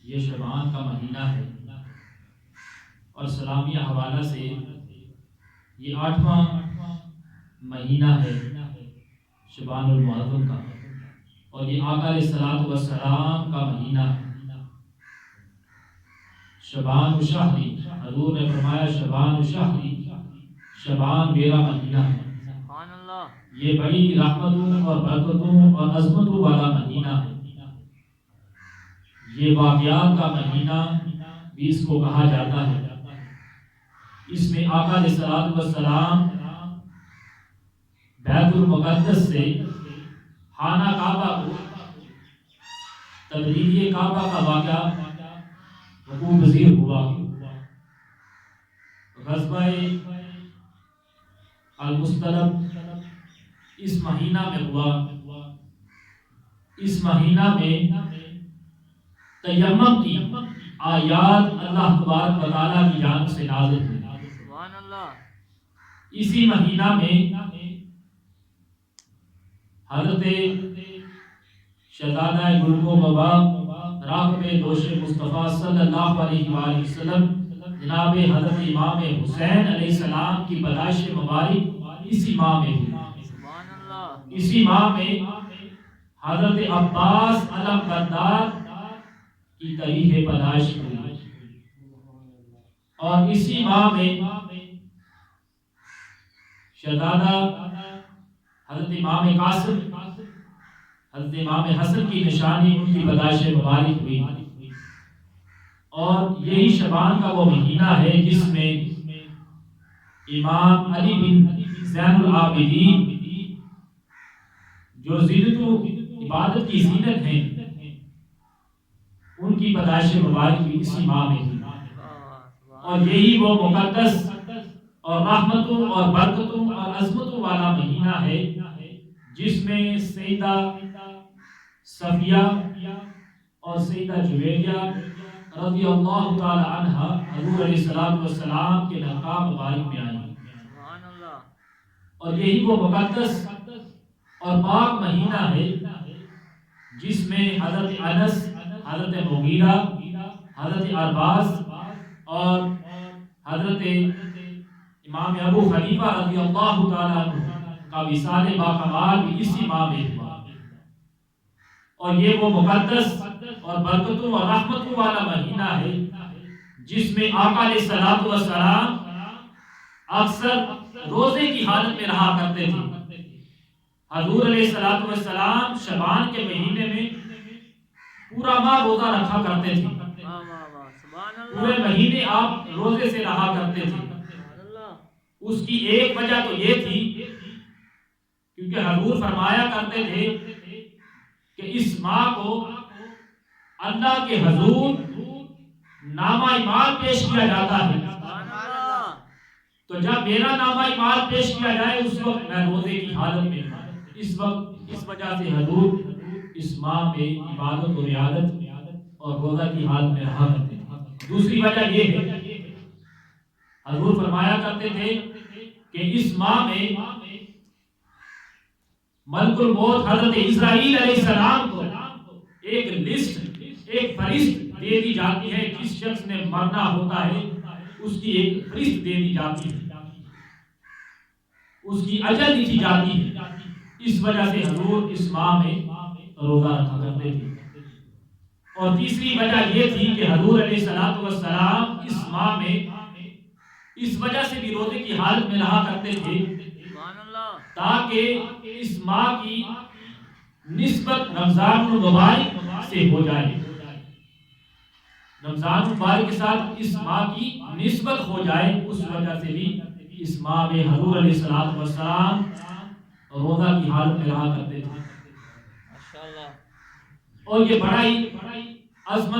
یہ شعبان کا مہینہ ہے اور اسلامی حوالہ سے یہ 8واں مہینہ ہے شعبان المعظم کا، اور یہ آقا علیہ الصلوۃ والسلام کا مہینہ ہے۔ شعبان شہری، حضور نے فرمایا شعبان شہری، شعبان میرا مہینہ ہے۔ یہ بڑی رحمتوں اور برکتوں اور عظمتوں والا مہینہ ہے۔ یہ واقعات کا مہینہ بھی اس کو کہا جاتا ہے۔ اس میں آقا علیہ الصلوۃ والسلام بیت المقدس سے خانہ کعبہ کو تبدیلی کعبہ کا واقعہ وقوع پذیر ہوا۔ غزوہ المصطلق اس مہینہ میں ہوا۔ اس مہینہ میں تیمم کی آیات اللہ تبارک و تعالیٰ کی جانب سے نازل ہوئی۔ اسی مہینہ میں حضرت شہزادہ گل و بابا راغب دوش مصطفیٰ صلی اللہ علیہ وآلہ وسلم جناب حضرت امام حسین علیہ السلام کی پیدائش مبارک اسی ماہ میں ہوئی۔ اسی ماہ میں حضرت عباس علم بردار کی تاریخ پیدائش ہوئی، اور اسی ماہ میں شہزادہ حضرت امام قاسم حضرت امام حسن کی نشانی ان کی پیدائش مبارک ہوئی۔ اور یہی شعبان کا وہ مہینہ ہے جس میں امام علی بن زین العابدین جو زینت و عبادت کی زینت ہیں، ان کی پیدائش مبارک بھی اسی ماہ میں ہوئی۔ اور یہی وہ مقدس اور رحمتوں اور برکتوں اور عظمتوں والا مہینہ ہے جس میں سیدہ صفیہ اور سیدہ جویریہ رضی اللہ تعالی عنہ حضور علیہ الصلوۃ والسلام کے نکاح مبارک میں آئی۔ اور یہی وہ مقدس اور پاک مہینہ ہے جس میں حضرت انس، حضرت مغیرہ، حضرت عباس اور حضرت امام ابو حنیفہ رضی اللہ تعالی عنہ کا وصال باکمال بھی اسی ماہ میں ہوا۔ اور یہ وہ مقدس اور برکتوں اور رحمتوں والا مہینہ ہے جس میں آقا علیہ الصلوۃ والسلام اکثر روزے کی حالت میں رہا کرتے تھے۔ حضور علیہ الصلوۃ والسلام شعبان کے مہینے میں پورا ماہ روزہ رکھا کرتے تھے۔ پورے مہینے آپ روزے سے رہا کرتے تھے۔ اس کی ایک وجہ تو یہ تھی کیونکہ حضور فرمایا کرتے تھے کہ اس ماہ کو اللہ کے حضور نامہ اعمال پیش کیا جاتا ہے، تو جب میرا نامہ اعمال پیش کیا جائے اس وقت میں روزے کی حالت میں ہوں۔ اس وجہ سے حضور اس ماہ میں عبادت و ریاضت اور روزہ کی حالت میں رہا کرتے ہیں۔ دوسری وجہ یہ ہے حضور فرمایا کرتے تھے کہ اس ماہ میں ملک الموت حضرت اسرائیل علیہ السلام کو ایک لسٹ، ایک فہرست دے دی جاتی ہے۔ جس شخص نے مرنا ہوتا ہے اس کی ایک فہرست دے دی جاتی ہے، اس کی اجل لکھی جاتی ہے۔ اس وجہ سے حضور اس ماہ میں روزہ رکھا کرتے تھے۔ اور تیسری وجہ یہ تھی کہ حضور علیہ الصلوۃ والسلام اس ماہ میں اس وجہ سے بھی روزے کی حالت میں رہا کرتے تھے تاکہ اس ماہ کی نسبت رمضان المبارک سے ہو جائے، رمضان المبارک کے ساتھ اس ماہ کی نسبت ہو جائے۔ اس وجہ سے بھی اس ماہ میں حضور علیہ الصلوۃ والسلام روزہ کی حالت میں رہا کرتے تھے۔ اور یہ بڑا ہی عظمت